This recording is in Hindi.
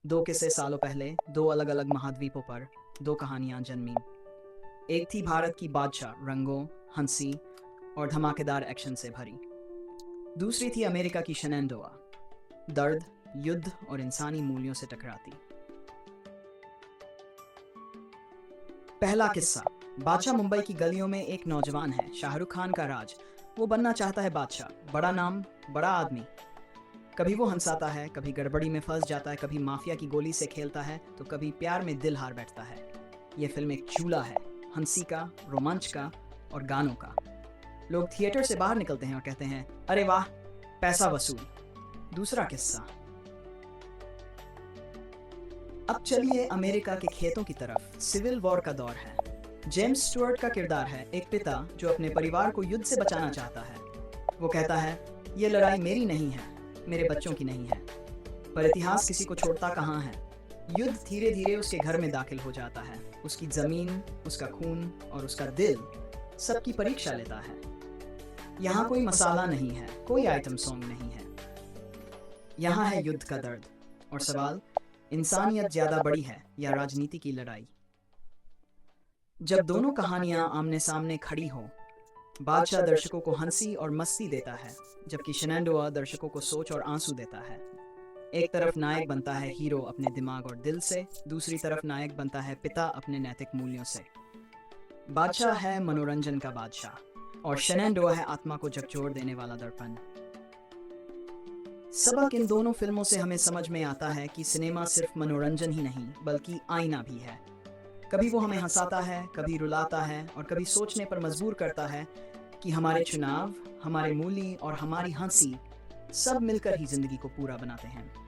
दो किस्से सालों पहले दो अलग अलग महाद्वीपों पर दो कहानियां जन्मी। एक थी भारत की बादशाह, रंगों, हंसी और धमाकेदार एक्शन से भरी। दूसरी थी अमेरिका की शनेंडोआ, दर्द, युद्ध और इंसानी मूल्यों से टकराती। पहला किस्सा। बादशाह मुंबई की गलियों में एक नौजवान है, शाहरुख खान का राज। वो बनना चाहता है बादशाह, बड़ा नाम, बड़ा आदमी। कभी वो हंसाता है, कभी गड़बड़ी में फंस जाता है, कभी माफिया की गोली से खेलता है, तो कभी प्यार में दिल हार बैठता है। ये फिल्म एक चूल्हा है, हंसी का, रोमांच का और गानों का। लोग थिएटर से बाहर निकलते हैं और कहते हैं, अरे वाह, पैसा वसूल। दूसरा किस्सा। अब चलिए अमेरिका के खेतों की तरफ। सिविल वॉर का दौर है। जेम्स स्टुअर्ट का किरदार है एक पिता जो अपने परिवार को युद्ध से बचाना चाहता है। वो कहता है, ये लड़ाई मेरी नहीं है, मेरे बच्चों की नहीं है। पर इतिहास किसी को छोड़ता कहाँ है। युद्ध धीरे धीरे उसके घर में दाखिल हो जाता है। उसकी जमीन, उसका खून और उसका दिल सबकी परीक्षा लेता है। यहाँ कोई मसाला नहीं है, कोई आइटम सॉन्ग नहीं है। यहाँ है युद्ध का दर्द और सवाल, इंसानियत ज्यादा बड़ी है या राजनीति की लड़ाई। जब दोनों कहानियां आमने सामने खड़ी हो, बादशाह दर्शकों को हंसी और मस्ती देता है, जबकि शेनेंडोआ दर्शकों को सोच और आंसू देता है। एक तरफ नायक बनता है हीरो अपने दिमाग और दिल से, दूसरी तरफ नायक बनता है पिता अपने नैतिक मूल्यों से। बादशाह है मनोरंजन का बादशाह और शेनेंडोआ है आत्मा को झकझोर देने वाला दर्पण। सबक इन दोनों फिल्मों से हमें समझ में आता है कि सिनेमा सिर्फ मनोरंजन ही नहीं बल्कि आईना भी है। कभी वो हमें हंसाता है, कभी रुलाता है और कभी सोचने पर मजबूर करता है कि हमारे चुनाव, हमारे मूल्य और हमारी हंसी सब मिलकर ही जिंदगी को पूरा बनाते हैं।